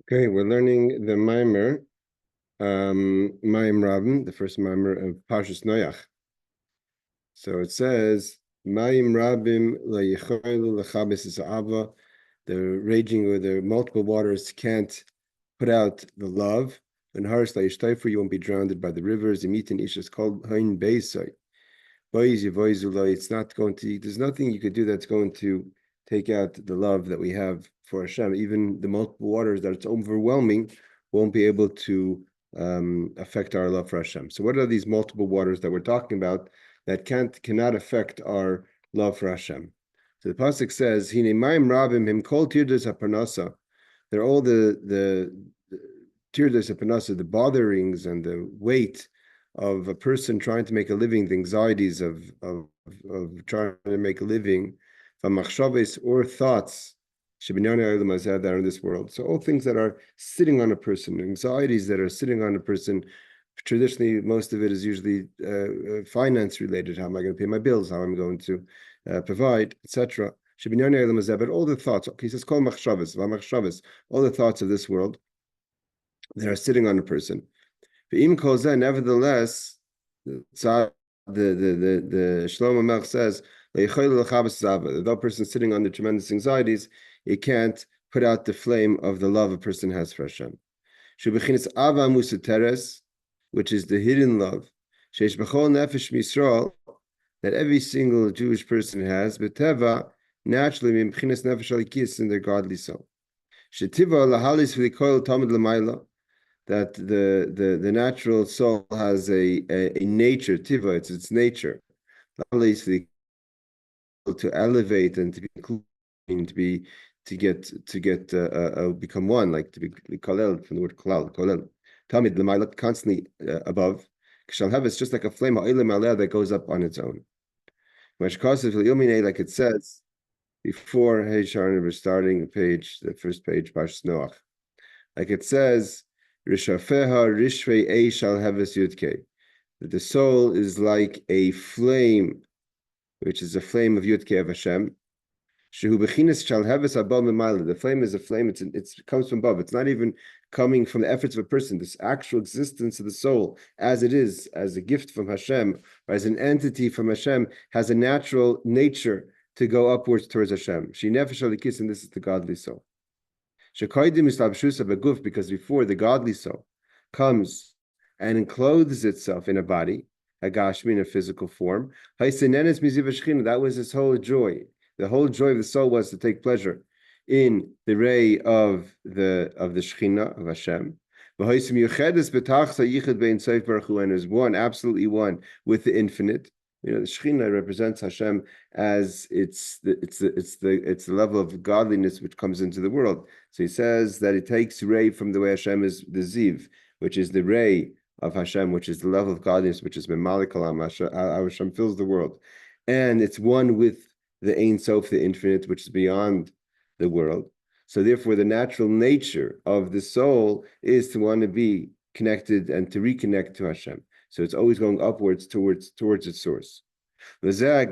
Okay, we're learning the Mammar, Rabin, the first Mammar of Parshas Noach. So it says, Mayim Rabim layichoylu lechabes ava. The raging or the multiple waters can't put out the love. And Haris layishtayfer, you won't be drowned by the rivers. Imitin ishas called hain beisai. It's not going to. There's nothing you could do that's going to take out the love that we have for Hashem. Even the multiple waters that it's overwhelming won't be able to affect our love for Hashem. So, what are these multiple waters that we're talking about that cannot affect our love for Hashem? So the pasuk says, "Hine mayim rabim him kol tirdas haparnasa." They're all the tirdas haparnasa, the botherings and the weight of a person trying to make a living, the anxieties of trying to make a living, from machshavos or thoughts that are in this world. So all things that are sitting on a person, anxieties that are sitting on a person. Traditionally, most of it is usually finance related. How am I going to pay my bills? How am I going to provide, etc. But all the thoughts, okay, he says, call machshavos, all the thoughts of this world that are sitting on a person. Nevertheless, the Shlomo Melech says, the person sitting under tremendous anxieties, it can't put out the flame of the love a person has for Hashem. Which is the hidden love, that every single Jewish person has, b'teva, naturally, in their godly soul. That the natural soul has a nature, tiva, it's its nature, to elevate and to be clean, to get become one, like to be kolel from the word kolel. Tamid l'mayla, constantly above. It's just like a flame that goes up on its own. Like it says before, hey Sharon, we're starting the first page, Parshas Noach. Like it says, Rishafeha Rishvei Ei Shal Heves Yudke. That the soul is like a flame, which is a flame of Yudke of Hashem. Shehu Bechinas Shal Heves Abal Memayla. The flame is a flame, it comes from above. It's not even coming from the efforts of a person. This actual existence of the soul, as it is, as a gift from Hashem, or as an entity from Hashem, has a natural nature to go upwards towards Hashem. She nefesh alikis, and this is the godly soul. Because before the godly soul comes and encloses itself in a body, a gashmi, in a physical form, that was his whole joy. The whole joy of the soul was to take pleasure in the ray of the Shekhinah of Hashem. And is one, absolutely one with the infinite. The Shekhinah represents Hashem as it's the level of godliness which comes into the world. So he says that it takes ray from the way Hashem is the Ziv, which is the ray of Hashem, which is the level of godliness, which is Memalik Olam. Hashem fills the world, and it's one with the Ein Sof, the infinite, which is beyond the world. So therefore, the natural nature of the soul is to want to be connected and to reconnect to Hashem. So it's always going upwards towards its source. So therefore,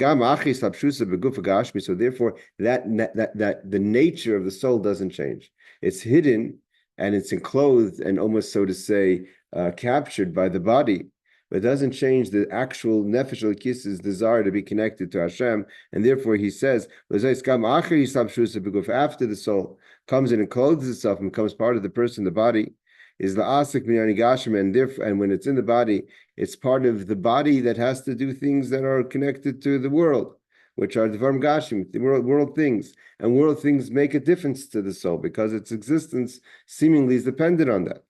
that the nature of the soul doesn't change. It's hidden and it's enclosed and almost, so to say, captured by the body, but it doesn't change the actual nefesh elikis's desire to be connected to Hashem. And therefore, he says, after the soul comes in and clothes itself and becomes part of the person, the body, is the asik minyanigashim, and when it's in the body, it's part of the body that has to do things that are connected to the world, which are the varm gashim, the world things, and world things make a difference to the soul because its existence seemingly is dependent on that.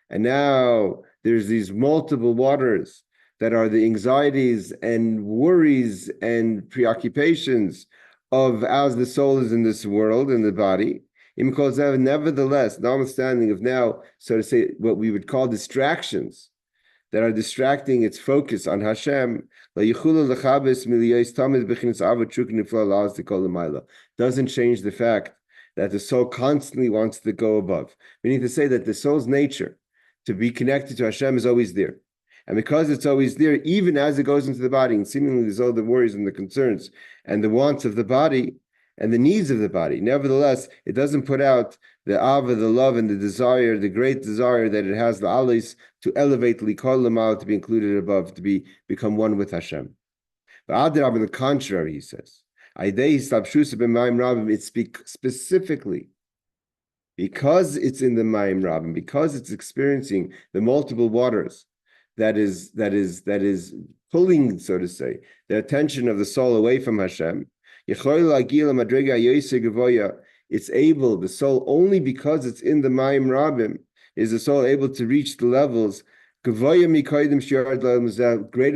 And now there's these multiple waters that are the anxieties and worries and preoccupations of as the soul is in this world, in the body. Nevertheless, notwithstanding of now, so to say, what we would call distractions that are distracting its focus on Hashem, doesn't change the fact that the soul constantly wants to go above. Meaning to say that the soul's nature to be connected to Hashem is always there. And because it's always there, even as it goes into the body, and seemingly there's all the worries and the concerns and the wants of the body, and the needs of the body. Nevertheless, it doesn't put out the ava, the love, and the desire, the great desire that it has, the alis, to elevate likol lamal, to be included above, to become one with Hashem. But Adrab, on the contrary, he says, it speaks specifically because it's in the Mayim Rabim, because it's experiencing the multiple waters, that is pulling, so to say, the attention of the soul away from Hashem. It's able, the soul, only because it's in the Mayim Rabim, is the soul able to reach the levels greater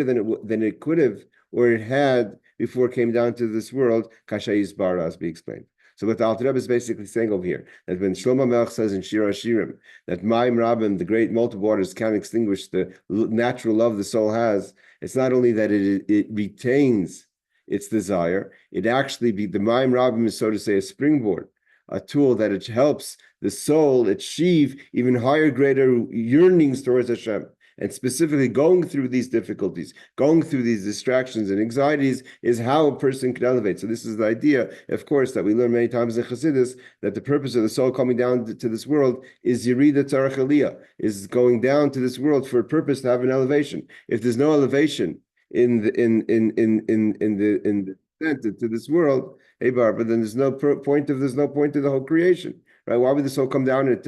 than it could have, or it had before it came down to this world, Kashayis Bara, as we explained. So what the Alter Rebbe is basically saying over here, that when Shlomo Melech says in Shir HaShirim, that Mayim Rabim, the great multiple waters, can't extinguish the natural love the soul has, it's not only that it retains its desire, it actually, the Mayim Rabim is, so to say, a springboard, a tool that it helps the soul achieve even higher, greater yearnings towards Hashem. And specifically going through these difficulties, going through these distractions and anxieties is how a person can elevate. So this is the idea, of course, that we learn many times in Chassidus, that the purpose of the soul coming down to this world is Yerida Tzarech Aliyah, is going down to this world for a purpose to have an elevation. If there's no elevation in the descent to this world, hey Barbara, then there's no point of the whole creation, right? Why would the soul come down at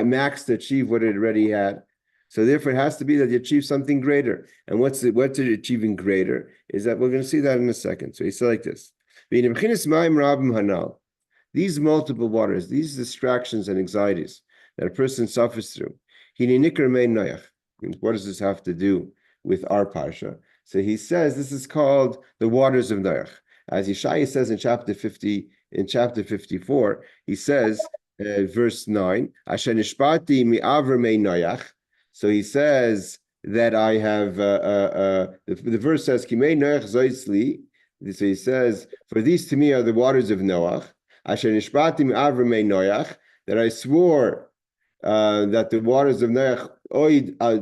max to achieve what it already had? So therefore, it has to be that you achieve something greater. And what's achieving greater is that we're going to see that in a second. So he said like this: these multiple waters, these distractions and anxieties that a person suffers through. What does this have to do with our parsha? So he says this is called the waters of Noach. As Yeshaya says in chapter 50, in chapter 54, he says, verse 9, Asher nishpati mi'avr mei Noach. So he says that I have, the verse says, Kimei Noach zoisli. So he says, for these to me are the waters of Noach. Asher nishpati mi'avr mei Noach, that I swore that the waters of Noach,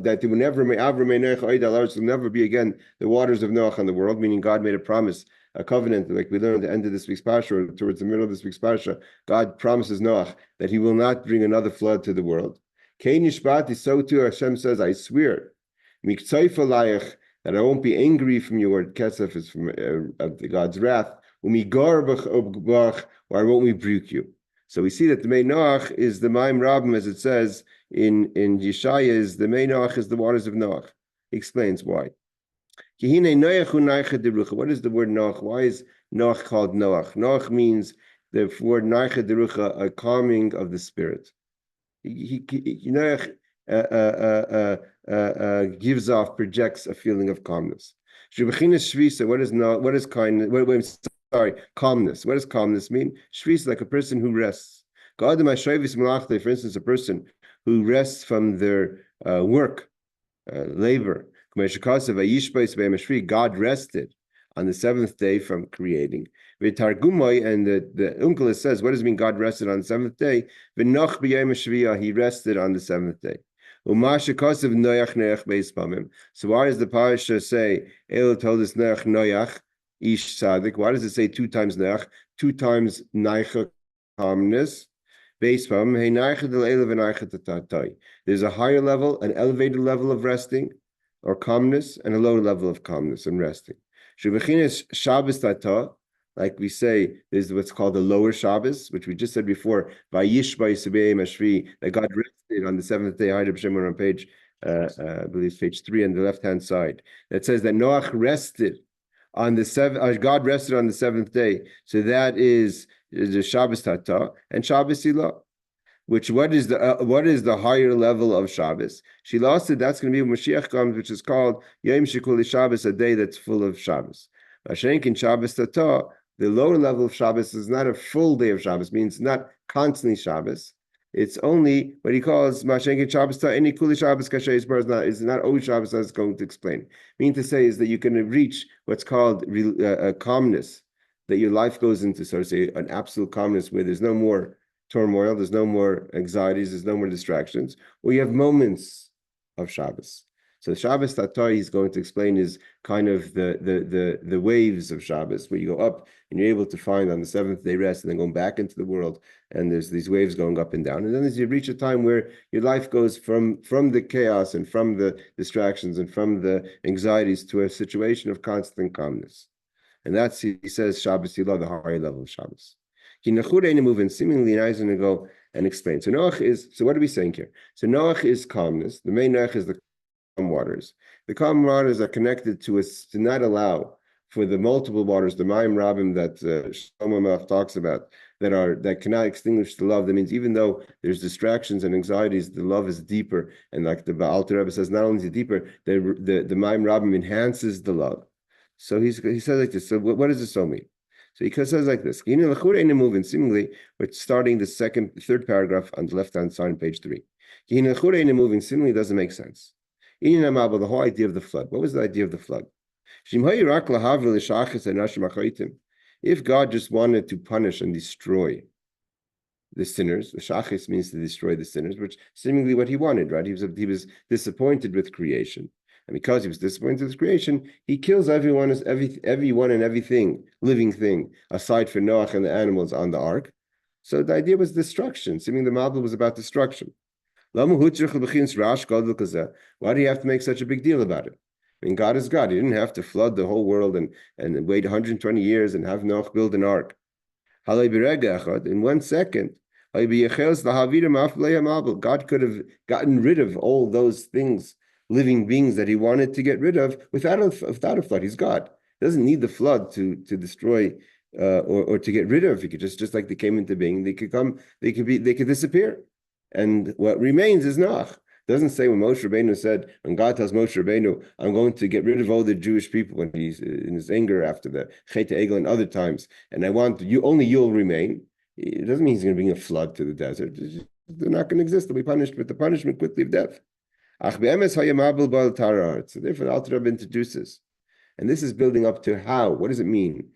that they will never, mi'avr mei Noach oid al will never be again the waters of Noach on the world, meaning God made a promise, a covenant, like we learned at the end of this week's parsha, or towards the middle of this week's parsha. God promises Noach that he will not bring another flood to the world. So too Hashem says, I swear, that I won't be angry from you, or kesef is from God's wrath, or I won't rebuke you. So we see that the Mei Noach is the Mayim Rabim, as it says in Yeshaya, is the Mei Noach is the waters of Noach. He explains why. What is the word Noach? Why is Noach called Noach? Noach means the word Naicha Derucha, a calming of the spirit. Gives off, projects a feeling of calmness. What is kindness? Calmness. What does calmness mean? Shvisa, like a person who rests. For instance, a person who rests from their work, labor. God rested on the seventh day from creating. And the Uncle says, what does it mean God rested on the seventh day? He rested on the seventh day. So why does the Parshas say, El told us Noach, Ish Sadik? Why does it say two times Noach, two times Naicha, calmness? There's a higher level, an elevated level of resting or calmness, and a lower level of calmness and resting. Like we say, there's what's called the lower Shabbos, which we just said before, that God rested on the seventh day. We're on page, I believe page 3 on the left-hand side. That says that Noach rested on the seventh. God rested on the seventh day. So that is the Shabbos Tata and Shabbos Ilah. What is the higher level of Shabbos? She lost it. That's going to be when Mashiach comes, which is called Yom Shekuli Shabbos, a day that's full of Shabbos. Mashenkin Shabbos Tata. The lower level of Shabbos is not a full day of Shabbos, means not constantly Shabbos. It's only what he calls Mashenkin Shabbos Ta, any Kuli Shabbos Kashay is not always Shabbos, as it's going to explain. Mean to say is that you can reach what's called calmness, that your life goes into, so to say, an absolute calmness where there's no more turmoil, there's no more anxieties, there's no more distractions, or you have moments of Shabbos. So Shabbos Tatar, he's going to explain, is kind of the waves of Shabbos, where you go up and you're able to find on the seventh day rest, and then going back into the world, and there's these waves going up and down. And then as you reach a time where your life goes from the chaos and from the distractions and from the anxieties to a situation of constant calmness. And that's, he says, Shabbos Yilah, the higher level of Shabbos. Seemingly, now he's going to go and explain. So Noach is, so what are we saying here? So Noach is calmness. The main Noach is the calm waters. The calm waters are connected to us to not allow for the multiple waters, the Mayim Rabim that Shlomo Melech talks about, that cannot extinguish the love. That means even though there's distractions and anxieties, the love is deeper. And like the Alter Rebbe says, not only is it deeper, the Mayim Rabim enhances the love. So he says like this. So what does this so mean? So he says like this. Seemingly, we're starting the third paragraph on the left-hand side on page 3. Seemingly doesn't make sense. The whole idea of the flood. What was the idea of the flood? If God just wanted to punish and destroy the sinners, the shachis means to destroy the sinners, which seemingly what he wanted, right? He was disappointed with creation. And because he was disappointed with creation, he kills everyone and everything, living thing, aside from Noach and the animals on the ark. So the idea was destruction. Seemingly the Mammar was about destruction. Why do you have to make such a big deal about it? I mean, God is God. He didn't have to flood the whole world and wait 120 years and have Noach build an ark. In 1 second, God could have gotten rid of all those things, living beings that he wanted to get rid of without a flood. He's God. He doesn't need the flood to destroy or to get rid of. He could just like they came into being, they could disappear. And what remains is Noach. It doesn't say when Moshe Rabbeinu said, when God tells Moshe Rabbeinu, I'm going to get rid of all the Jewish people when he's in his anger after the Chet Egel and other times, and I want you'll remain. It doesn't mean he's going to bring a flood to the desert. They're not going to exist. They'll be punished with the punishment quickly of death. So therefore, the Alter Rebbe introduces, and this is building up to how. What does it mean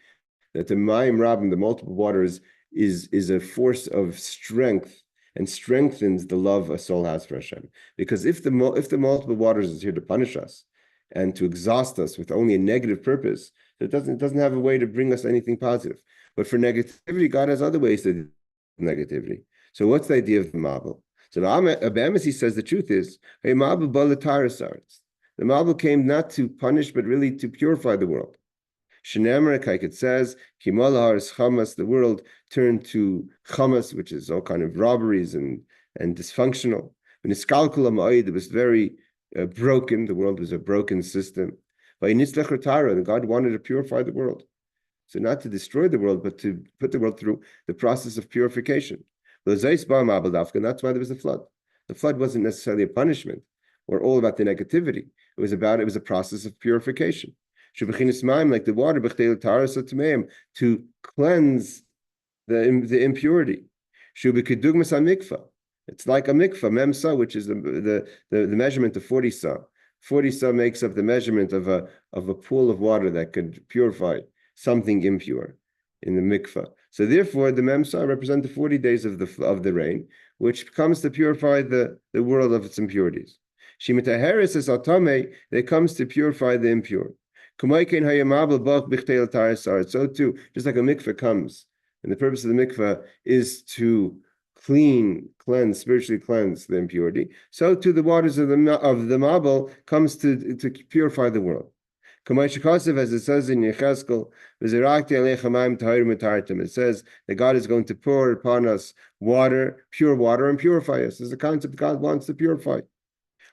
that the Mayim Rabim, the multiple waters, is a force of strength and strengthens the love a soul has for Hashem? Because if the multiple waters is here to punish us and to exhaust us with only a negative purpose, it doesn't have a way to bring us anything positive. But for negativity, God has other ways to do negativity. So what's the idea of the Mammar? So the Abamis, he says the truth is, the Mammar came not to punish, but really to purify the world. It says, the world turned to chamas, which is all kind of robberies and dysfunctional. It was very broken. The world was a broken system. And God wanted to purify the world. So not to destroy the world, but to put the world through the process of purification. And that's why there was a flood. The flood wasn't necessarily a punishment or all about the negativity. It was a process of purification. Like the water, to cleanse the impurity. It's like a mikvah, memsa, which is the measurement of 40 sa. 40 sa makes up the measurement of a pool of water that could purify something impure in the mikvah. So therefore, the memsa represent the 40 days of the rain, which comes to purify the world of its impurities. Shimitaheres is atame, that comes to purify the impure. So too, just like a mikveh comes, and the purpose of the mikveh is to spiritually cleanse the impurity, so too the waters of the Mabel comes to purify the world. As it says in Yechezkel, it says that God is going to pour upon us pure water, and purify us. There's a concept God wants to purify.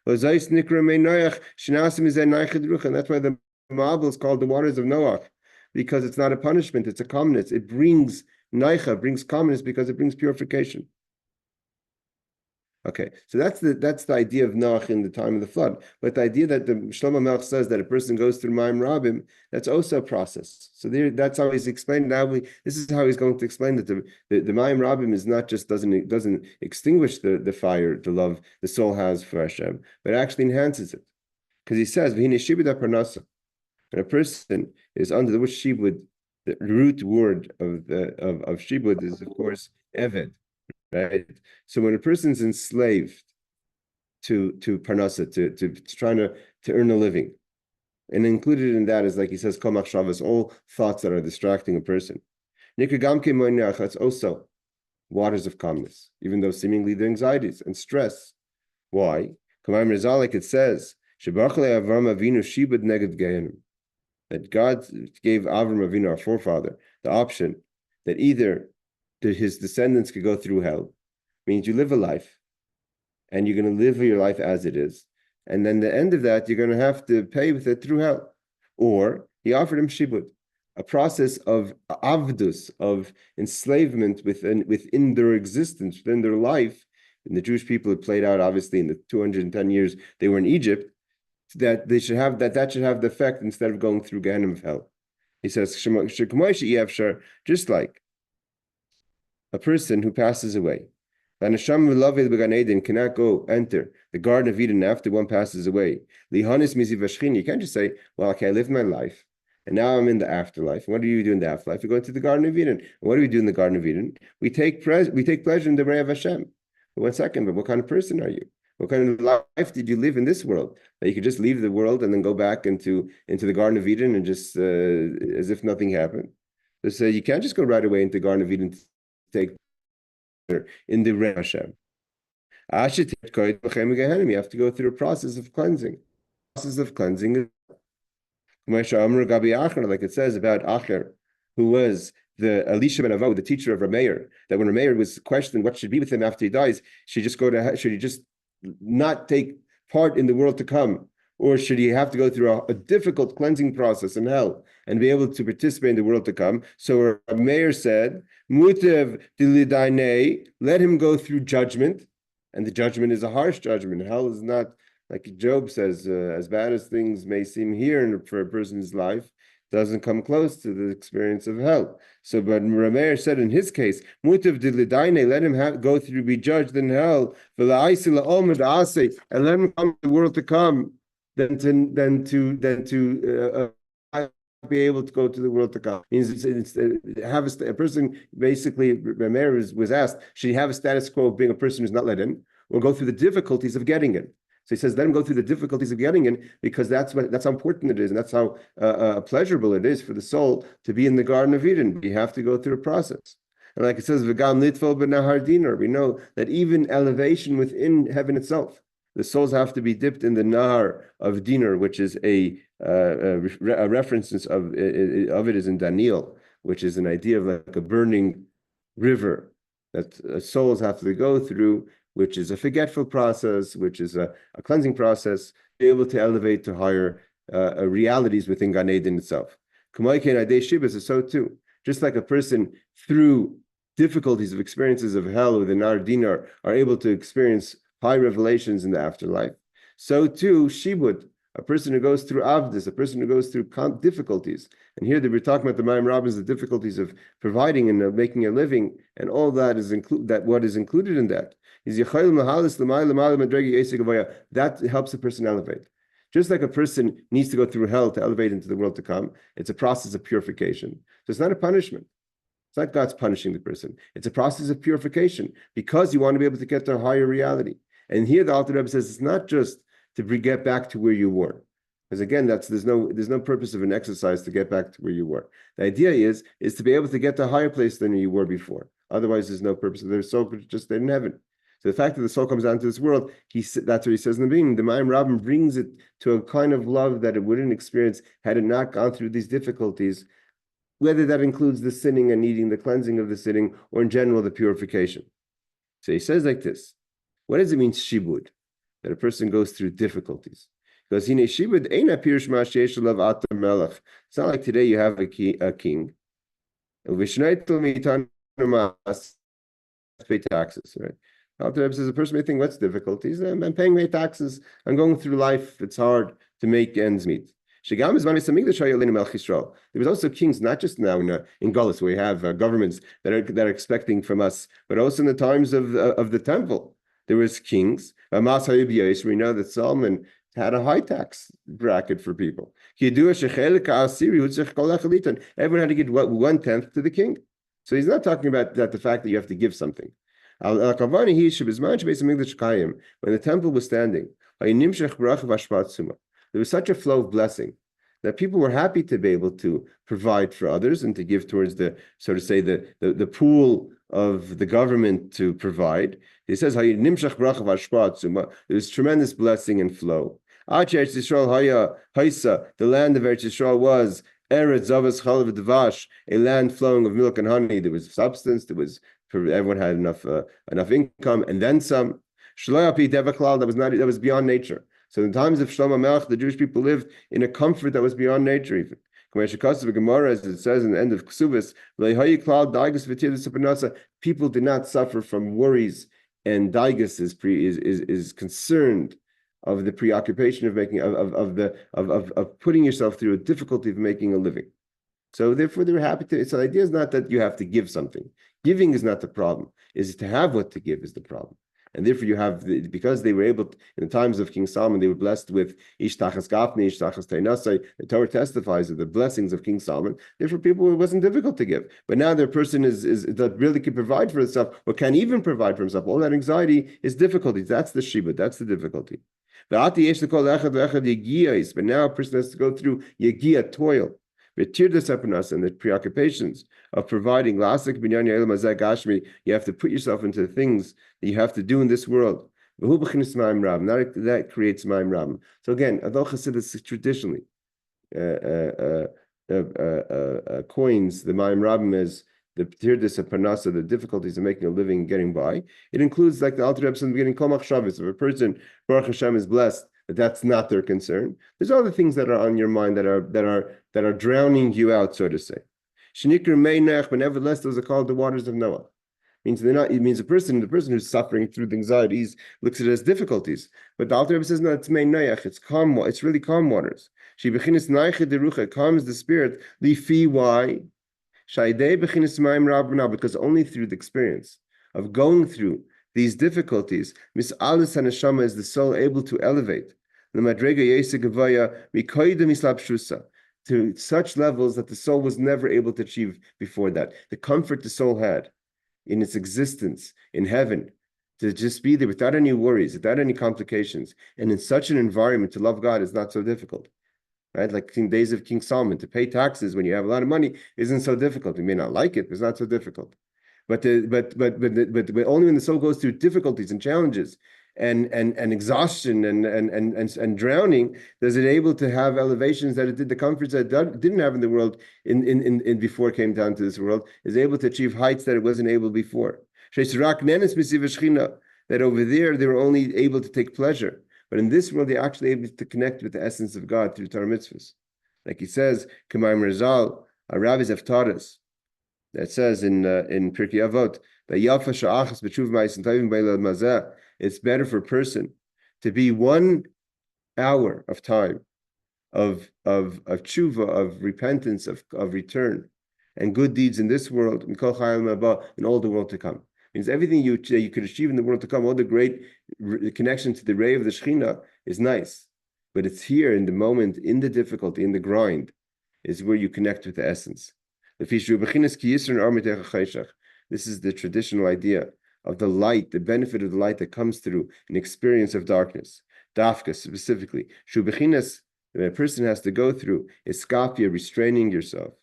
And that's why the Mabel is called the waters of Noach, because it's not a punishment, it's a calmness. It brings calmness because it brings purification. Okay, so that's the idea of Noach in the time of the flood. But the idea that the Shlomo Melech says that a person goes through Mayim Rabim, that's also a process. So that's how he's explained. Now this is how he's going to explain that the Mayim Rabim is not just doesn't extinguish the fire, the love the soul has for Hashem, but actually enhances it. Because he says, "V'hine shibud parnasa." When a person is under the word shibud, the root word of shibud is of course eved, right? So when a person's enslaved parnasa, to trying to earn a living. And included in that is, like he says, kol machshavas, all thoughts that are distracting a person. That's also waters of calmness, even though seemingly the anxieties and stress. Why? Like it says, that God gave Avram Avinu, our forefather, the option that either his descendants could go through hell, means you live a life, and you're going to live your life as it is, and then the end of that, you're going to have to pay with it through hell. Or he offered him shibud, a process of avdus, of enslavement within their existence, within their life. And the Jewish people had played out, obviously, in the 210 years they were in Egypt, that they should have that should have the effect instead of going through Gehenna of hell. He says, just like a person who passes away, cannot go enter the Garden of Eden after one passes away. You can't just say, well, okay, I lived my life, and now I'm in the afterlife. What do you do in the afterlife? You go into the Garden of Eden. And what do we do in the Garden of Eden? We take pleasure in the ray of Hashem. But 1 second, but what kind of person are you? What kind of life did you live in this world? That you could just leave the world and then go back into the Garden of Eden and just as if nothing happened. So you can't just go right away into the Garden of Eden to take in the ray of Hashem. You have to go through a process of cleansing. Like it says about Acher, who was the Elisha ben Avo, the teacher of Rameir, that when Rameir was questioned what should be with him after he dies, should he just not take part in the world to come, or should he have to go through a difficult cleansing process in hell and be able to participate in the world to come? So Rameir said, Mutev dilidainei, let him go through judgment, and the judgment is a harsh judgment. Hell is not, like Job says, as bad as things may seem here for a person's life, doesn't come close to the experience of hell. So, but Rameir said in his case, Mutav dilidaine, let him go through, be judged in hell, and let him come to the world to come, than to be able to go to the world to come. Means have a person, basically, Rameir was asked, should he have a status quo of being a person who's not let in, or go through the difficulties of getting in? So he says, let him go through the difficulties of getting in, because that's how important it is, and that's how pleasurable it is for the soul to be in the Garden of Eden. You have to go through a process. And like it says, V'gam litfol b'nahar dinar, we know that even elevation within heaven itself, the souls have to be dipped in the nahar of dinar, which is a reference of it is in Daniel, which is an idea of like a burning river that souls have to go through, which is a forgetful process, which is a cleansing process, be able to elevate to higher realities within Gan Eden itself. Is so too. Just like a person through difficulties of experiences of hell with an Nar Dinar are able to experience high revelations in the afterlife, so too Shibud, a person who goes through Avdis, a person who goes through difficulties. And here we're talking about the Mammar, the difficulties of providing and of making a living, and all that is what is included in that. That helps a person elevate. Just like a person needs to go through hell to elevate into the world to come, it's a process of purification. So it's not a punishment. It's not God's punishing the person. It's a process of purification because you want to be able to get to a higher reality. And here the Alter Rebbe says it's not just to get back to where you were. Because again, there's no purpose of an exercise to get back to where you were. The idea is to be able to get to a higher place than you were before. Otherwise, there's no purpose. Their soul could just stay in heaven. So the fact that the soul comes down to this world, that's what he says in the beginning. The Mammar Rabbim brings it to a kind of love that it wouldn't experience had it not gone through these difficulties, whether that includes the sinning and needing the cleansing of the sinning, or in general the purification. So he says like this: what does it mean, shibud? That a person goes through difficulties. Because shibud ain't a pirush ma'ashesh love atam melech. It's not like today you have a king. Pay taxes, right? Alter Rebbe says a person may think, what's difficulties? I'm paying my taxes. I'm going through life. It's hard to make ends meet. There was also kings, not just now in Gullus, where we have governments that are expecting from us, but also in the times of the temple. There was kings. We know that Solomon had a high tax bracket for people. Everyone had to give 1/10 to the king. So he's not talking about that the fact that you have to give something. When the temple was standing, there was such a flow of blessing that people were happy to be able to provide for others and to give towards the, so to say, the pool of the government to provide. He says, there was tremendous blessing and flow. The land of Eretz Yisrael was Eretz Zavas Chalav Dvash, a land flowing of milk and honey. There was substance. There was, everyone had enough income, and then some. That was beyond nature. So in the times of Shlomo Melech, the Jewish people lived in a comfort that was beyond nature even. As it says in the end of Ksubis, people did not suffer from worries, and daigus is concerned of the preoccupation of making of putting yourself through a difficulty of making a living. So therefore, they were happy to. So the idea is not that you have to give something. Giving is not the problem. Is to have what to give is the problem. And therefore, you have because they were able to, in the times of King Solomon, they were blessed with ish tachas gafni, ish tachas teinasai. The Torah testifies of the blessings of King Solomon. Therefore, people, it wasn't difficult to give. But now their person is that really can provide for himself or can't even provide for himself. All that anxiety is difficulties. That's the shibud. That's the difficulty. But now a person has to go through yagia, toil, and the preoccupations of providing. You have to put yourself into the things that you have to do in this world. That creates ma'im rabim. So again, although Chassidus traditionally coins the ma'im rabim as the tirdas of parnasa, the difficulties of making a living and getting by. It includes, like the Alter Rebbe said in the beginning, kol machshavos. If a person, Baruch Hashem, is blessed, that's not their concern. There's other things that are on your mind that are drowning you out, so to say. Shenikr mei Noach, but nevertheless, those are called the waters of Noah. It means the person who's suffering through the anxieties looks at it as difficulties. But the Alter Rebbe says, no, it's mei Noach, it's calm. It's really calm waters. She bechinis naiche derucha, it calms the spirit. Lifi, why? Because only through the experience of going through these difficulties, mis'alis haneshama, is the soul able to elevate to such levels that the soul was never able to achieve before that. The comfort the soul had in its existence in heaven, to just be there without any worries, without any complications, and in such an environment to love God is not so difficult. Right, like in days of King Solomon, to pay taxes when you have a lot of money isn't so difficult. You may not like it, but it's not so difficult. But only when the soul goes through difficulties and challenges and exhaustion and drowning, does it able to have elevations that it did, the comforts that it didn't have in the world in before it came down to this world, is able to achieve heights that it wasn't able before. That over there they were only able to take pleasure. But in this world, they're actually able to connect with the essence of God through Torah mitzvahs. Like he says, K'mayim Rizal, our rabbis have taught us, that says in Pirkei Avot, it's better for a person to be 1 hour of time of tshuva, of repentance, of return, and good deeds in this world, in all the world to come. Means everything you could achieve in the world to come, all the great connection to the ray of the Shekhinah is nice, but it's here in the moment, in the difficulty, in the grind, is where you connect with the essence. This is the traditional idea of the light, the benefit of the light that comes through an experience of darkness. Dafka specifically, that a person has to go through is skafia, restraining yourself,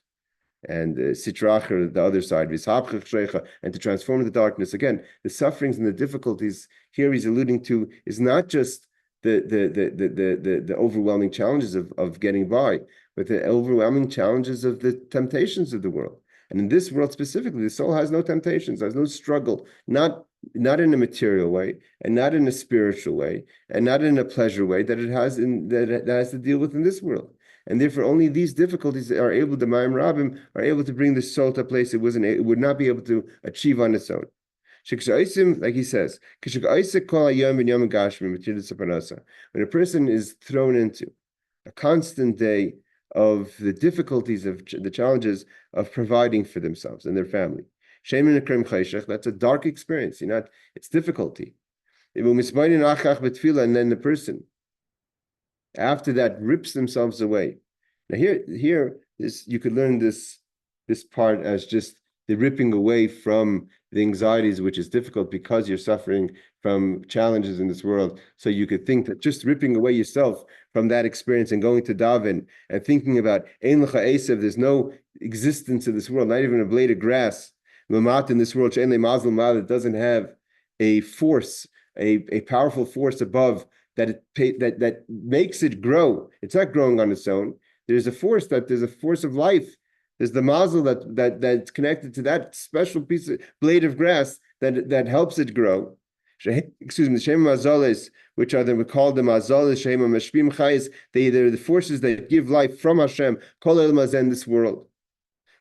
and sitracher, the other side, and to transform the darkness. Again, the sufferings and the difficulties here he's alluding to is not just the overwhelming challenges of getting by, but the overwhelming challenges of the temptations of the world. And in this world specifically, the soul has no temptations, has no struggle, not in a material way, and not in a spiritual way, and not in a pleasure way that it has that has to deal with in this world. And therefore, only these difficulties are able, the ma'im rabim are able to bring the soul to a place it would not be able to achieve on its own. Like he says, when a person is thrown into a constant day of the difficulties of the challenges of providing for themselves and their family, that's a dark experience. It's difficulty. And then the person, after that, rips themselves away. Now here, this you could learn this part as just the ripping away from the anxieties, which is difficult because you're suffering from challenges in this world. So you could think that just ripping away yourself from that experience and going to daven and thinking about Ein Lecha Esav, there's no existence in this world, not even a blade of grass. Lamat in this world, that doesn't have a force, a powerful force above that makes it grow. It's not growing on its own. There's a force of life. There's the mazel that's connected to that special piece of blade of grass that helps it grow. Excuse me, the Shem Mazalis, which are we call the Mazalis, Shem Mashpim Chayis, they're the forces that give life from Hashem, Kol El Mazen, this world.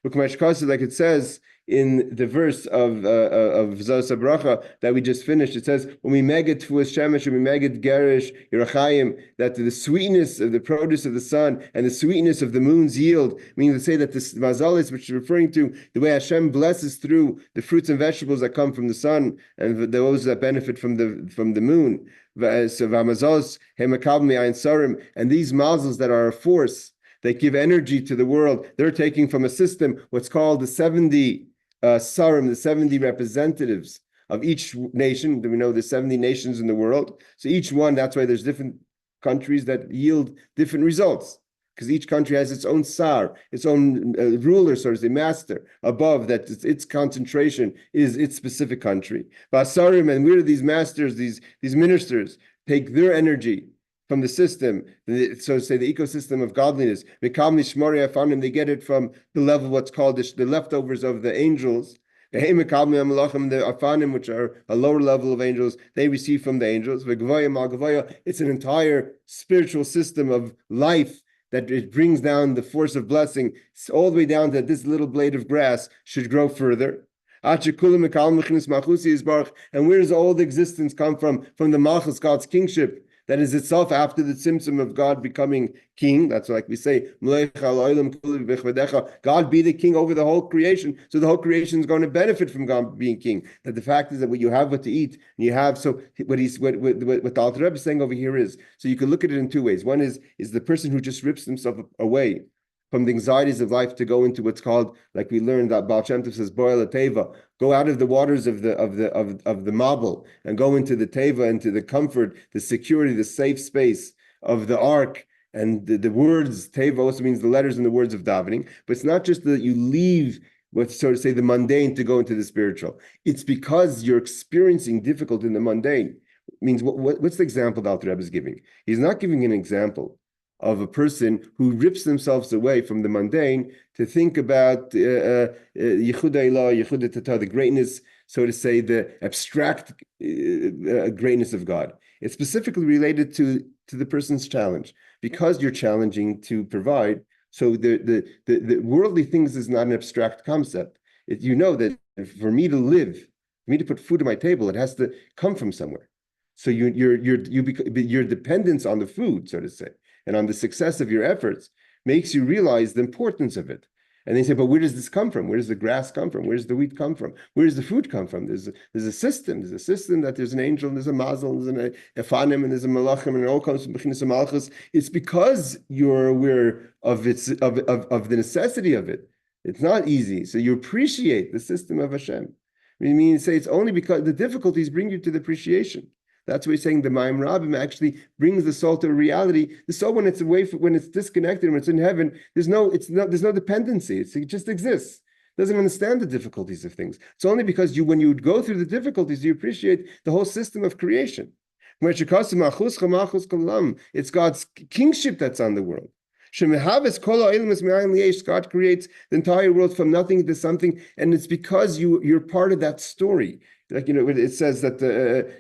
Like it says in the verse of Zos Bracha that we just finished, it says, when we meged Tfuas Shemesh, when we meged Gerish, Yerachayim, that the sweetness of the produce of the sun and the sweetness of the moon's yield, meaning to say that this Mazalis, which is referring to the way Hashem blesses through the fruits and vegetables that come from the sun and those that benefit from the moon. So V'amazos, Hemakab Me'ayin Sarim, and these mazals that are a force, they give energy to the world. They're taking from a system what's called the 70 sarim, the 70 representatives of each nation. We know there's 70 nations in the world. So each one, that's why there's different countries that yield different results. Because each country has its own sar, its own ruler, so to say, master, above that its concentration is its specific country. Vasarim, and where do these masters, these ministers, take their energy from the system, so to say, the ecosystem of godliness. They get it from the level of what's called the leftovers of the angels. The afanim, which are a lower level of angels, they receive from the angels. It's an entire spiritual system of life that it brings down the force of blessing all the way down to this little blade of grass should grow further. And where does all the existence come from? From the Malchus, God's kingship. That is itself after the symptom of God becoming king. That's like we say, God be the king over the whole creation. So the whole creation is going to benefit from God being king. That the fact is that when you have what to eat, and you have, so what the Alter Rebbe is saying over here is, so you can look at it in two ways. One is the person who just rips himself away from the anxieties of life to go into what's called, like we learned that Baal Shem Tov says, Boil a Teva, go out of the waters of the Mabul and go into the Teva, into the comfort, the security, the safe space of the ark. And the words, Teva also means the letters and the words of davening. But it's not just that you leave what, so to say, the mundane to go into the spiritual. It's because you're experiencing difficulty in the mundane. It means what's the example that Alter Rebbe is giving? He's not giving an example of a person who rips themselves away from the mundane to think about Yichud Eilah, Yichud Tata, the greatness, so to say, the abstract greatness of God. It's specifically related to the person's challenge, because you're challenging to provide. So the worldly things is not an abstract concept. You know that for me to live, for me to put food on my table, it has to come from somewhere. So your dependence on the food, so to say, and on the success of your efforts makes you realize the importance of it. And they say, but where does this come from? Where does the grass come from? Where does the wheat come from? Where does the food come from? There's a system. There's a system that there's an angel, and there's a mazel, and there's an efanim, and there's a malachim, and it all comes from bechinas malchus. It's because you're aware of the necessity of it. It's not easy. So you appreciate the system of Hashem. I mean, say it's only because the difficulties bring you to the appreciation. That's what he's saying. The Mammar Rabbim actually brings the soul to a reality. The soul, when it's away, when it's disconnected, when it's in heaven, there's no dependency. It just exists. It doesn't understand the difficulties of things. It's only because when you go through the difficulties, you appreciate the whole system of creation. It's God's kingship that's on the world. God creates the entire world from nothing to something, and it's because you're part of that story. Like, it says that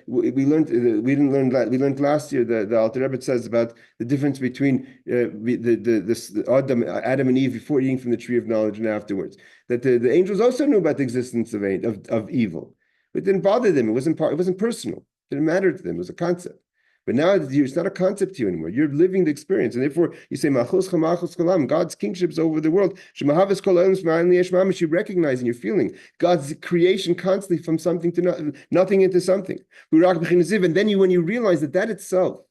we learned last year. The Alter Rebbe says about the difference between Adam and Eve before eating from the tree of knowledge and afterwards. That the angels also knew about the existence of evil, but it didn't bother them. It wasn't personal. It didn't matter to them. It was a concept. But now it's not a concept to you anymore. You're living the experience. And therefore, you say, God's kingship's over the world. You recognize and you're feeling God's creation constantly from something to nothing into something. And then when you realize that itself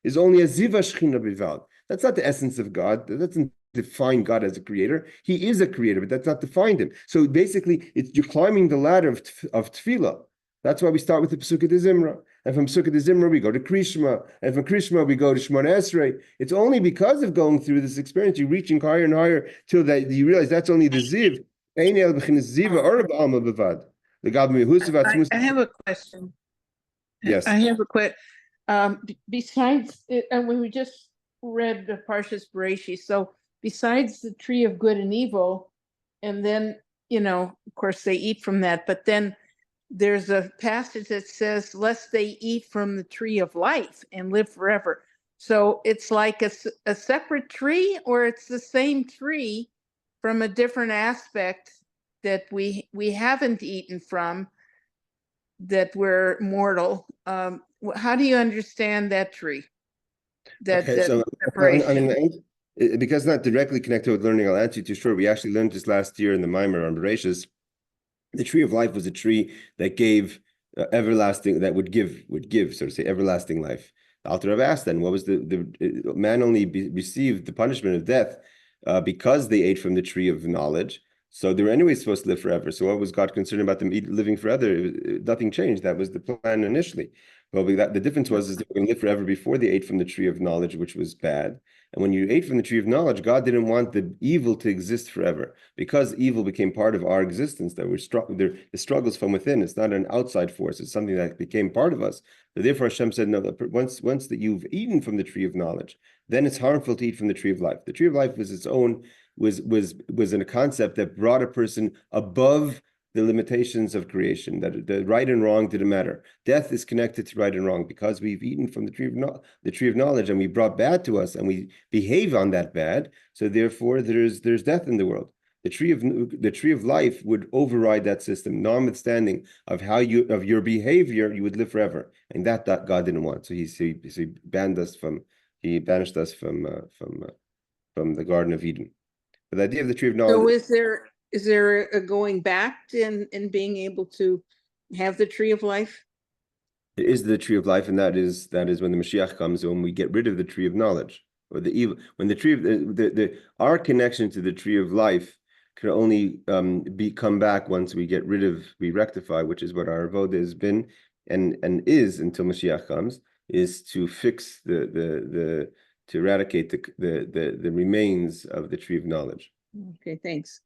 is only a ziva shechina bivad. That's not the essence of God. That's define God as a creator. He is a creator, but that's not defined him. So basically, you're climbing the ladder of tefillah. That's why we start with the Pesukah de Zimra. And from Pesukah de Zimra, we go to Krishma. And from Krishma, we go to Shemona Esrei. It's only because of going through this experience, you're reaching higher and higher till that you realize that's only the Ziv. I have a question. Yes. I have a question. Besides, and we just read the Parshas Bereishis, so besides the tree of good and evil, and then, of course, they eat from that, but then there's a passage that says, lest they eat from the tree of life and live forever. So it's like a separate tree, or it's the same tree from a different aspect that we haven't eaten from, that we're mortal. How do you understand that tree? Okay, so Separation. because not directly connected with learning, I'll answer you too short. We actually learned this last year in the Mammar on Parshas. The tree of life was a tree that gave everlasting, that would give, so to say, everlasting life. The Alter Rebbe asked then, what was the man only received the punishment of death because they ate from the tree of knowledge. So they were anyway supposed to live forever. So what was God concerned about them living forever? Nothing changed. That was the plan initially. Well, the difference was they were going to live forever before they ate from the tree of knowledge, which was bad. And when you ate from the tree of knowledge, God didn't want the evil to exist forever. Because evil became part of our existence, that the struggles from within. It's not an outside force. It's something that became part of us. So therefore, Hashem said, no, once that you've eaten from the tree of knowledge, then it's harmful to eat from the tree of life. The tree of life was its own, was in a concept that brought a person above the limitations of creation, that the right and wrong didn't matter. Death is connected to right and wrong because we've eaten from the tree of knowledge, and we brought bad to us, and we behave on that bad. So therefore, there's death in the world. The tree of life would override that system, notwithstanding of your behavior, you would live forever, and that God didn't want. So he banished us from the Garden of Eden. But the idea of the tree of knowledge. So is there a going back in being able to have the tree of life? It is the tree of life, and that is when the Mashiach comes, when we get rid of the tree of knowledge or the evil. When the tree of our connection to the tree of life can only come back once we rectify, which is what our avoda has been and is until Mashiach comes, is to fix to eradicate the remains of the tree of knowledge. Okay, thanks.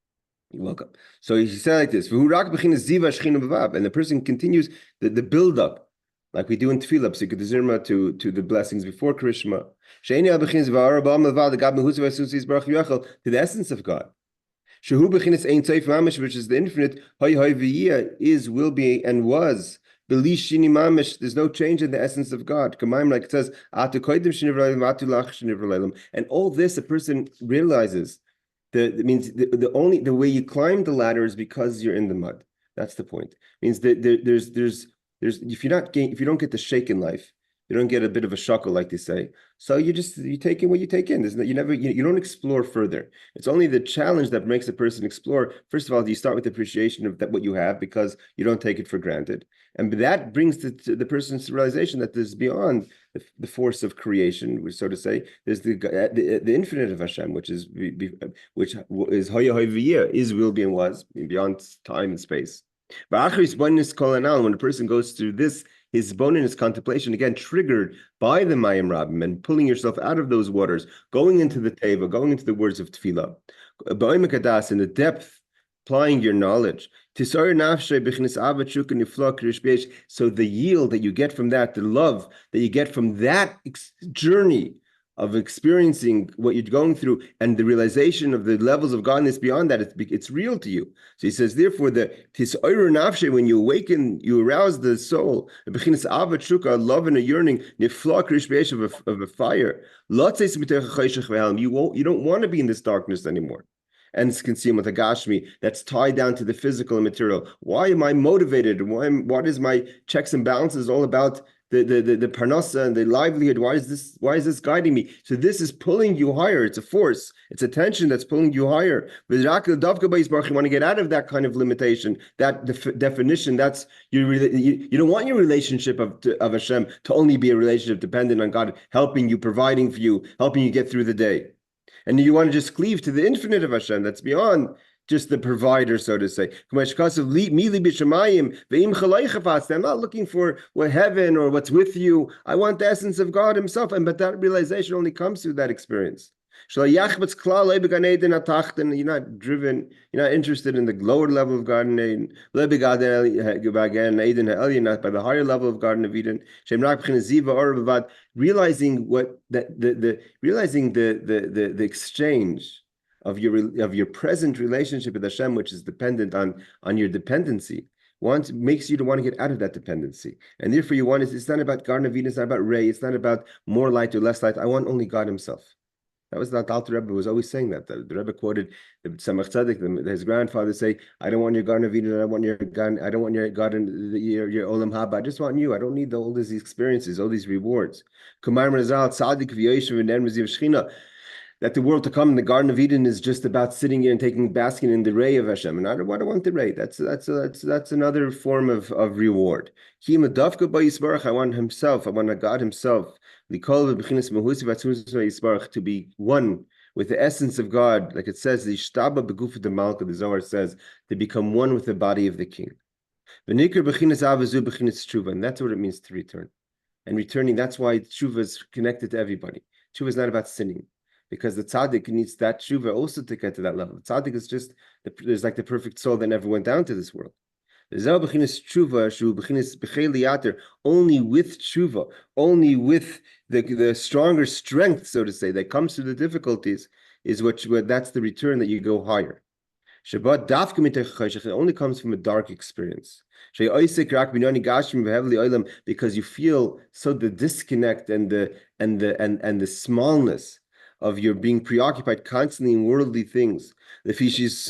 You're welcome. So he said like this, and the person continues the build-up, like we do in Tefillah, to the blessings before Krishma, to the essence of God. Which is the infinite, is, will be, and was. There's no change in the essence of God. Like it says, and all this a person realizes. It means the way you climb the ladder is because you're in the mud. That's the point. It means that there's if you don't get the shake in life, you don't get a bit of a shuckle, like they say. So you take in what you take in. You don't explore further. It's only the challenge that makes a person explore. First of all, you start with appreciation of what you have because you don't take it for granted, and that brings the person's realization that there's beyond the force of creation, so to say. There's the infinite of Hashem, which is Hoya Hoya, is, will be, and was, beyond time and space. But when a person goes through this, his bonus contemplation, again triggered by the Mayim Rabbim, and pulling yourself out of those waters, going into the Teva, going into the words of Tefillah, in the depth, applying your knowledge. So the yield that you get from that, the love that you get from that journey of experiencing what you're going through, and the realization of the levels of godness beyond that, it's real to you. So he says, therefore, when you awaken, you arouse the soul, a love and a yearning, of a fire. You don't want to be in this darkness anymore. And Gashmi, that's tied down to the physical and material. Why am I motivated? What is my checks and balances all about? The parnasa and the livelihood. Why is this guiding me? So this is pulling you higher. It's a force. It's a tension that's pulling you higher. You want to get out of that kind of limitation, that definition. That's you don't want your relationship of Hashem to only be a relationship dependent on God helping you, providing for you, helping you get through the day. And you want to just cleave to the infinite of Hashem that's beyond just the provider, so to say. I'm not looking for what heaven or what's with you. I want the essence of God himself. But that realization only comes through that experience. You're not driven, you're not interested in the lower level of Garden Eden, not by the higher level of Garden of Eden. Realizing what realizing the exchange of your present relationship with Hashem, which is dependent on your dependency, makes you to want to get out of that dependency. And therefore you want it's not about Garden of Eden, it's not about Ray, it's not about more light or less light. I want only God himself. That was not Alter Rebbe was always saying that. The Rebbe quoted the Tzemach Tzedek, his grandfather say, I don't want your Garden of Eden, I don't want your garden, your Olam Haba. I just want you. I don't need all these experiences, all these rewards. That the world to come in the Garden of Eden is just about sitting here and basking in the ray of Hashem. And I don't want the ray. That's another form of reward. I want himself. I want God himself. To be one with the essence of God, like it says, the Zohar says, to become one with the body of the king. And that's what it means to return. And returning, that's why tshuva is connected to everybody. Tshuva is not about sinning, because the tzaddik needs that tshuva also to get to that level. The tzaddik is just, there's like the perfect soul that never went down to this world. Only with tshuva, only with the stronger strength, so to say, that comes through the difficulties, is what that's the return that you go higher. Shabbat dafka only comes from a dark experience. Because you feel so the disconnect and the smallness of your being preoccupied constantly in worldly things. Because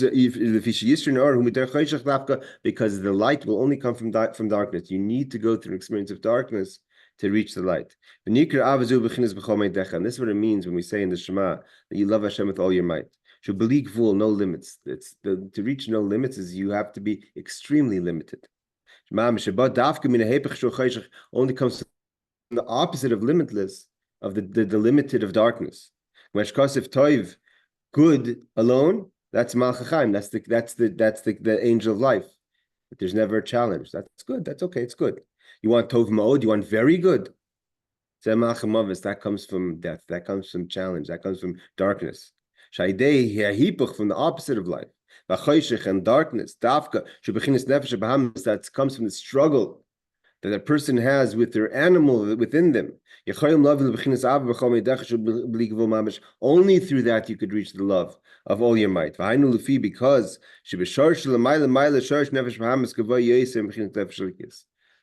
the light will only come from darkness. You need to go through an experience of darkness to reach the light. And this is what it means when we say in the Shema that you love Hashem with all your might. No limits. To reach no limits is you have to be extremely limited. Only comes from the opposite of limitless, of the limited of darkness. Good alone, that's Malchachaim. That's the angel of life. But there's never a challenge. That's good. That's okay. It's good. You want Tov Ma'od, you want very good. That comes from death. That comes from challenge. That comes from darkness. From the opposite of life. And darkness. That comes from the struggle that a person has with their animal within them. Only through that you could reach the love of all your might. Because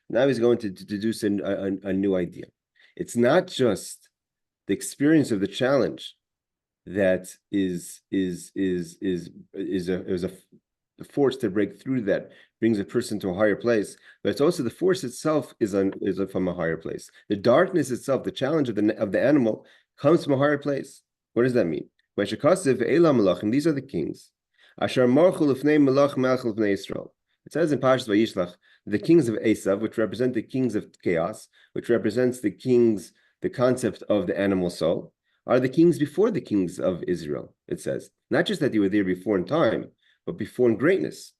now he's going to deduce a new idea. It's not just the experience of the challenge that is a force to break through that brings a person to a higher place, but it's also the force itself is from a higher place. The darkness itself, the challenge of the animal, comes from a higher place. What does that mean? And these are the kings. It says in Parshas Vayishlach, the kings of Esav, which represent the kings of chaos, which represents the concept of the animal soul, are the kings before the kings of Israel. It says not just that they were there before in time, but before in greatness.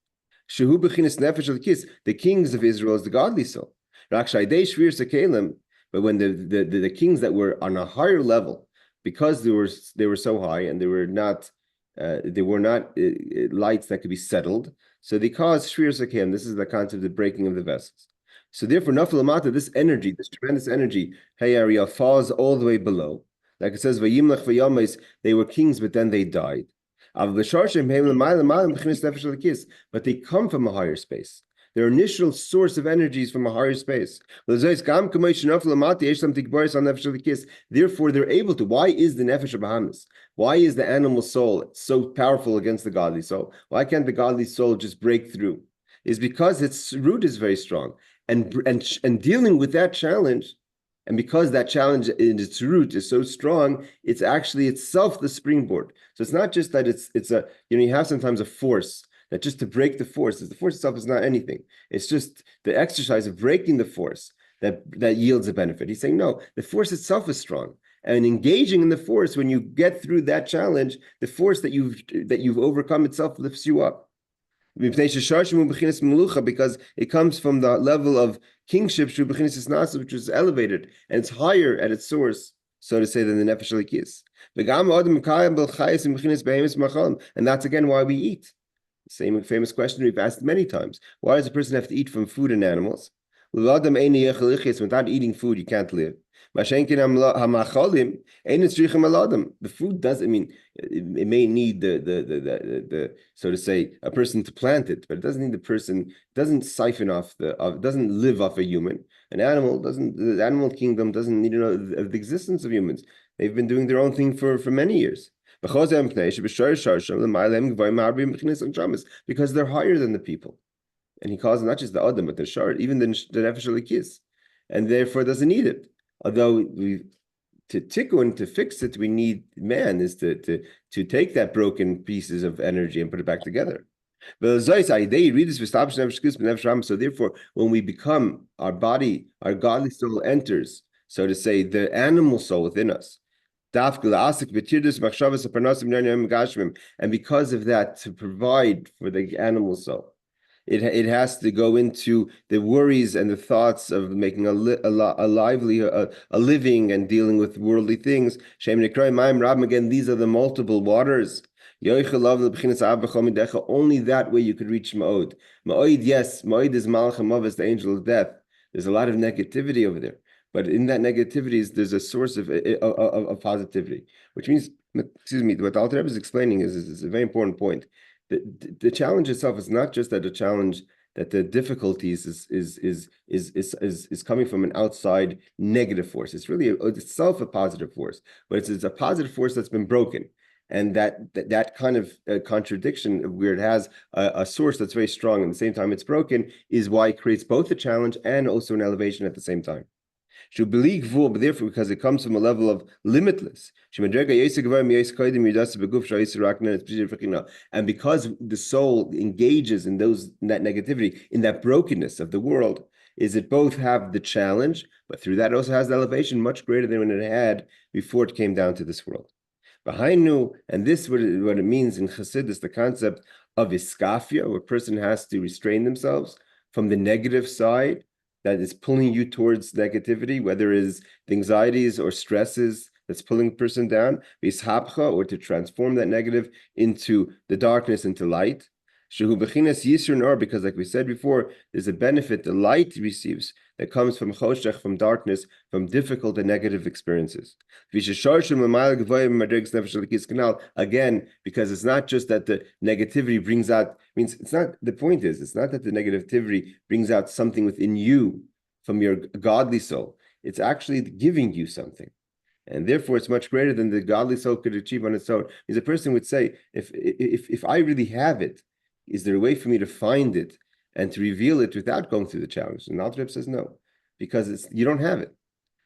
The kings of Israel is the godly soul. But when the kings that were on a higher level, because they were so high and they were not lights that could be settled, so they caused Shir HaShirim. This is the concept of the breaking of the vessels. So therefore, Nafalamata, this energy, this tremendous energy, Hey Ariel, falls all the way below. Like it says, they were kings, but then they died. But they come from a higher space. Their initial source of energy is from a higher space. Therefore, they're able to. Why is the Nefesh Bahamas? Why is the animal soul so powerful against the godly soul? Why can't the godly soul just break through? It's because its root is very strong. And dealing with that challenge, and because that challenge in its root is so strong, it's actually itself the springboard. So it's not just that it's you have sometimes a force that just to break the force itself is not anything. It's just the exercise of breaking the force that yields a benefit. He's saying, no, the force itself is strong. And engaging in the force, when you get through that challenge, the force that you've overcome itself lifts you up. Because it comes from the level of kingship, which is elevated, and it's higher at its source, so to say, than the nefesh halikis. And that's again why we eat. Same famous question we've asked many times. Why does a person have to eat from food and animals? Without eating food, you can't live. The food does, I mean, it may need the so to say, a person to plant it, but it doesn't need the person, doesn't siphon off doesn't live off a human. An animal doesn't, the animal kingdom doesn't need to know of the existence of humans. They've been doing their own thing for many years. Because they're higher than the people. And he calls not just the Adam, but the Shar, even the Nefesh Halikis. And therefore doesn't need it. Although to tikkun, to fix it, we need man is to take that broken pieces of energy and put it back together. So therefore, when we become, our body, our godly soul enters, so to say, the animal soul within us. And because of that, to provide for the animal soul, it has to go into the worries and the thoughts of making a living and dealing with worldly things. Again, these are the multiple waters. Only that way you could reach Ma'od. Ma'od, yes, Ma'od is Malach HaMavis, the angel of death. There's a lot of negativity over there. But in that negativity, there's a source of positivity, which means, excuse me, what Alter Rebbe is explaining is a very important point. The challenge itself is not just that a challenge that the difficulties is coming from an outside negative force. It's really itself a positive force, but it's a positive force that's been broken. And that kind of contradiction where it has a source that's very strong and at the same time it's broken is why it creates both a challenge and also an elevation at the same time. But therefore, because it comes from a level of limitless, and because the soul engages in that negativity, in that brokenness of the world, is it both have the challenge, but through that also has the elevation much greater than when it had before it came down to this world. And this what it means in Chassidus, the concept of iskafia, where a person has to restrain themselves from the negative side that is pulling you towards negativity, whether it is the anxieties or stresses that's pulling a person down, or to transform that negative into the darkness, into light. Because like we said before, there's a benefit the light receives that comes from choshech, from darkness, from difficult and negative experiences. Again, because it's not just that the negativity brings out, means it's not, the point is, it's not that the negativity brings out something within you from your godly soul. It's actually giving you something. And therefore, it's much greater than the godly soul could achieve on its own. Because a person would say, if I really have it, is there a way for me to find it and to reveal it without going through the challenge? And Alter Rebbe says no, because you don't have it.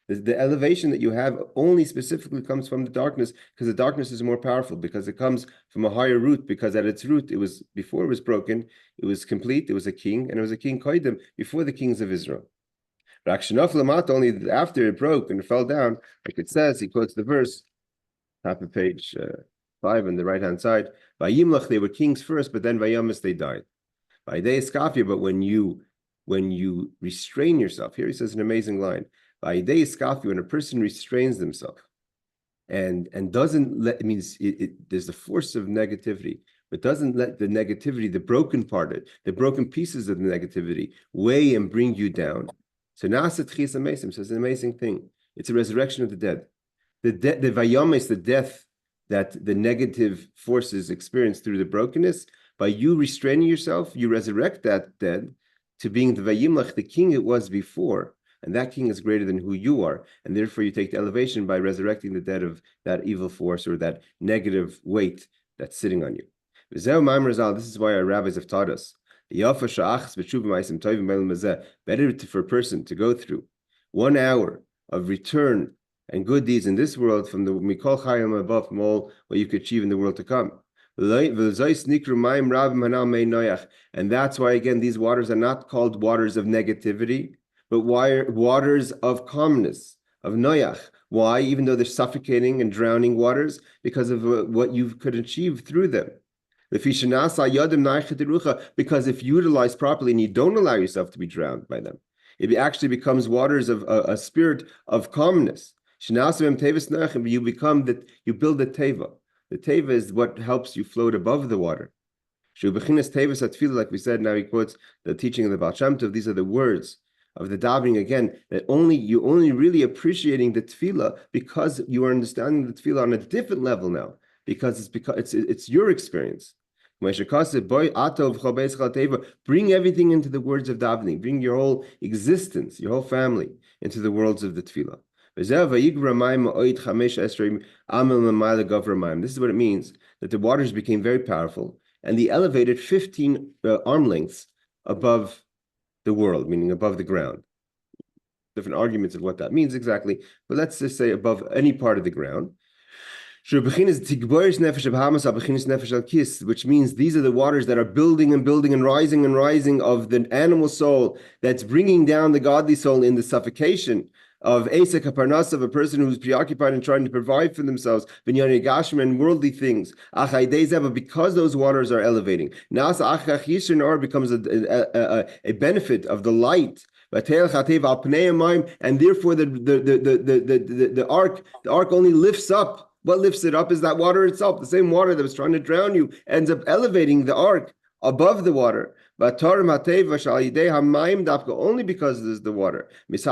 The elevation that you have only specifically comes from the darkness, because the darkness is more powerful, because it comes from a higher root, because at its root, it was, before it was broken, it was complete, it was a king, and it was a king Koidim, before the kings of Israel. Only after it broke and it fell down, like it says, he quotes the verse, top of page 5 on the right-hand side, Vayimlach, they were kings first, but then Vayamis, they died. By day iskafia, but when you restrain yourself, here he says an amazing line. By day iskafia, when a person restrains themselves and doesn't let, it means there's the force of negativity, but doesn't let the negativity, the broken part, the broken pieces of the negativity weigh and bring you down. So Naasat Chis Amesim says an amazing thing. It's a resurrection of the dead. The Vayamis, the death that the negative forces experience through the brokenness, by you restraining yourself, you resurrect that dead to being the Vayimlach, the king it was before, and that king is greater than who you are, and therefore you take the elevation by resurrecting the dead of that evil force or that negative weight that's sitting on you. This is why our rabbis have taught us. Better for a person to go through 1 hour of return and good deeds in this world from the Mikol Chayim above, from all what you could achieve in the world to come. And that's why, again, these waters are not called waters of negativity, but waters of calmness, of Noach, Why? Even though they're suffocating and drowning waters, because of what you could achieve through them. Because if you utilize properly and you don't allow yourself to be drowned by them, it actually becomes waters of a spirit of calmness. You become that, you build the teva. The teva is what helps you float above the water. Like we said, now he quotes the teaching of the Baal Shem Tov. These are the words of the davening again, that you only really appreciating the tefillah because you are understanding the tefillah on a different level now, because it's your experience. Bring everything into the words of davening. Bring your whole existence, your whole family into the worlds of the tefillah. This is what it means, that the waters became very powerful, and they elevated 15 arm lengths above the world, meaning above the ground. Different arguments of what that means exactly, but let's just say above any part of the ground. Which means these are the waters that are building and building and rising of the animal soul, that's bringing down the godly soul in the suffocation of Esek HaParnas, of a person who's preoccupied and trying to provide for themselves, Vinyani Gashim, and worldly things. But because those waters are elevating, Torah Or becomes a benefit of the light. And therefore the ark only lifts up. What lifts it up is that water itself. The same water that was trying to drown you ends up elevating the ark above the water. But only because there's the water. Does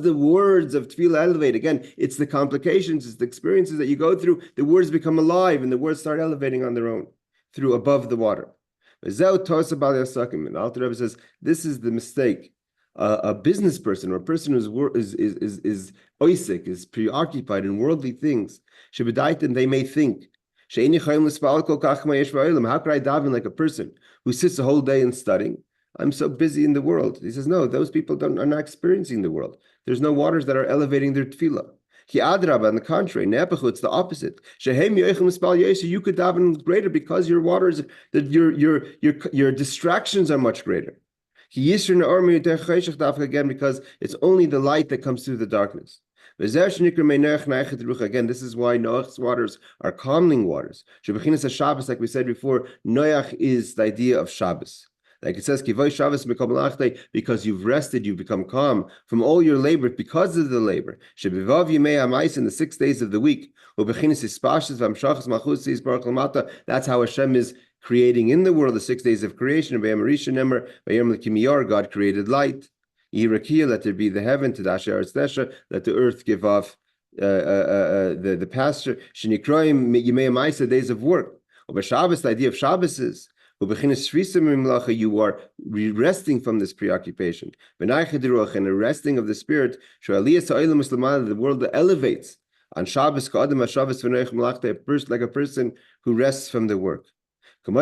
the words of tefillah elevate? Again, it's the complications, it's the experiences that you go through. The words become alive, and the words start elevating on their own through above the water. The Alter Rebbe says this is the mistake. A business person or a person who's oisik, is preoccupied in worldly things, and they may think, how could I daven like a person who sits the whole day and studying? I'm so busy in the world. He says, no, those people are not experiencing the world. There's no waters that are elevating their tefillah. On the contrary, it's the opposite. You could daven greater because your waters, your distractions are much greater. Again, because it's only the light that comes through the darkness. Again, this is why Noach's waters are calming waters. Like we said before, Noach is the idea of Shabbos. Like it says, because you've rested, you've become calm from all your labor because of the labor. In the 6 days of the week. That's how Hashem is creating in the world the 6 days of creation. God created light. Let there be the heaven, to let the earth give off the pasture. Days of work. The idea of Shabbos is you are resting from this preoccupation. And a resting of the spirit. The world elevates on Shabbos, like a person who rests from the work. So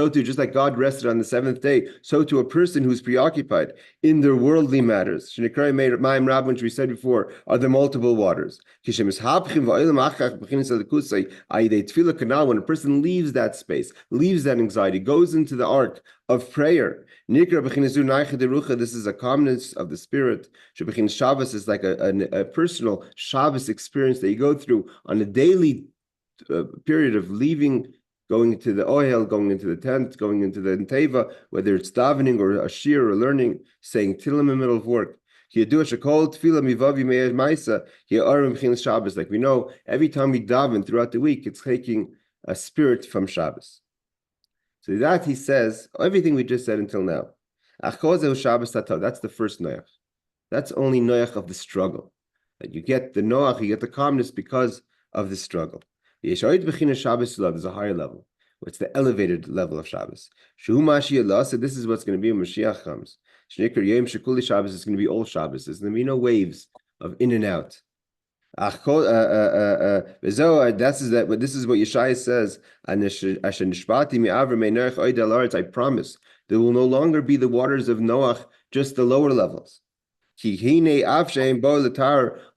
too, just like God rested on the seventh day, so to a person who's preoccupied in their worldly matters, which we said before, are the multiple waters. When a person leaves that space, leaves that anxiety, goes into the ark of prayer, this is a calmness of the spirit. Shabbos is like a personal Shabbos experience that you go through on a daily period of leaving, going into the ohel, going into the tent, going into the teva, whether it's davening or a shir or learning, saying Tehillim in the middle of work. Like we know, every time we daven throughout the week, it's taking a spirit from Shabbos. So that he says, everything we just said until now. That's the first Noach. That's only Noach of the struggle. That you get the Noach, you get the calmness because of the struggle. There's a higher level. It's the elevated level of Shabbos. So this is what's going to be when Mashiach comes. Shabbos is going to be all Shabbos. There's going to be no waves of in and out. This is what Yeshaya says. I promise there will no longer be the waters of Noach, just the lower levels.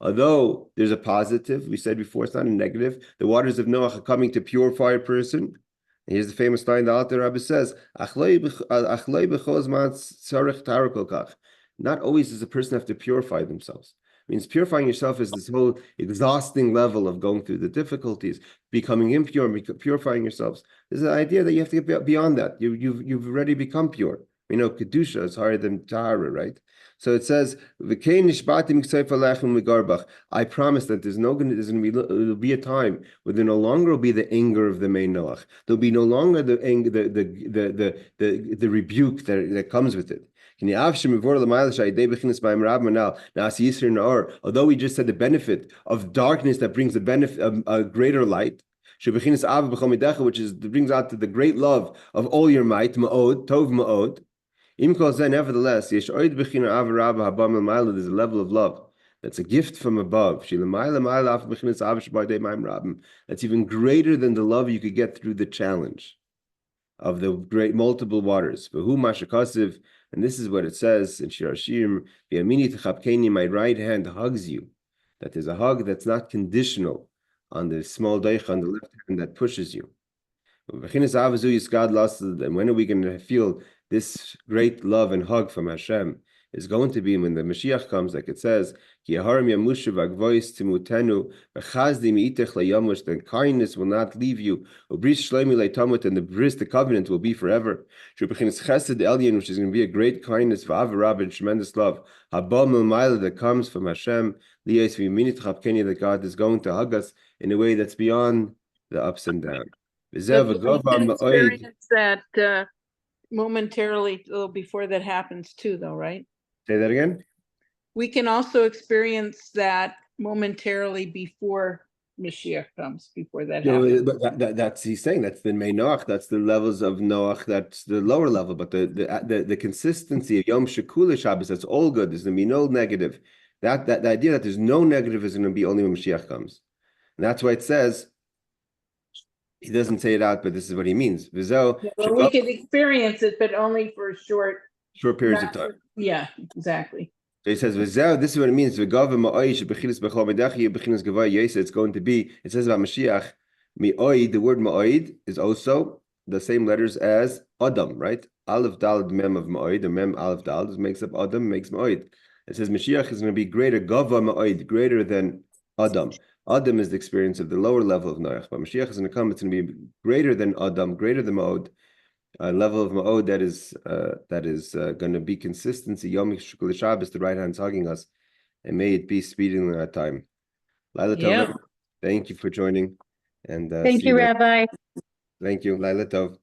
Although there's a positive, we said before, it's not a negative. The waters of Noach are coming to purify a person. And here's the famous line the Alter Rebbe says, not always does a person have to purify themselves. It means purifying yourself is this whole exhausting level of going through the difficulties, becoming impure, purifying yourselves. There's an idea that you have to get beyond that. You've already become pure. We know Kedusha is higher than Tahara, right? So it says, I promise that there's going to be a time where there no longer will be the anger of the main Noach. There'll be no longer the anger, the rebuke that comes with it. Although we just said the benefit of darkness that brings the benefit of a greater light, which brings out to the great love of all your might, ma'od, tov ma'od. Nevertheless, there's a level of love that's a gift from above. That's even greater than the love you could get through the challenge of the great multiple waters. And this is what it says in Shir HaShirim, my right hand hugs you. That is a hug that's not conditional on the small doich on the left hand that pushes you. And when are we going to feel this great love and hug from Hashem? Is going to be when the Mashiach comes, like it says, the kindness will not leave you, and the bris, the covenant, will be forever. Which is going to be a great kindness for and tremendous love that comes from Hashem, that God is going to hug us in a way that's beyond the ups and downs. We can experience that momentarily before that happens too, though, right? Say that again? We can also experience that momentarily before Mashiach comes, before that happens. But that's he's saying that's the main Noach, that's the levels of Noach, that's the lower level, but the consistency of Yom Shekula Shabbos, that's all good. There's going to be no negative. The idea that there's no negative is going to be only when Mashiach comes. And that's why it says, he doesn't say it out, but this is what he means. We can experience it, but only for short periods of time. Yeah, exactly. So he says, this is what it means. It's going to be, it says about Mashiach, mi'oid, the word ma'oid is also the same letters as Adam, right? Aleph Daled Mem of ma'oid, or Mem Aleph Daled makes up Adam, makes ma'oid. It says Mashiach is going to be greater, Gava ma'oid, greater than Adam. Adam is the experience of the lower level of Noach, but Mashiach is going to come, it's going to be greater than Adam, greater than Ma'od, a level of Ma'od that is going to be consistency. Yom Shekul Shabbos, the right hand's hugging us, and may it be speeding in our time. Laila Tov, thank you for joining. And thank you, Rabbi. Thank you, Laila Tov.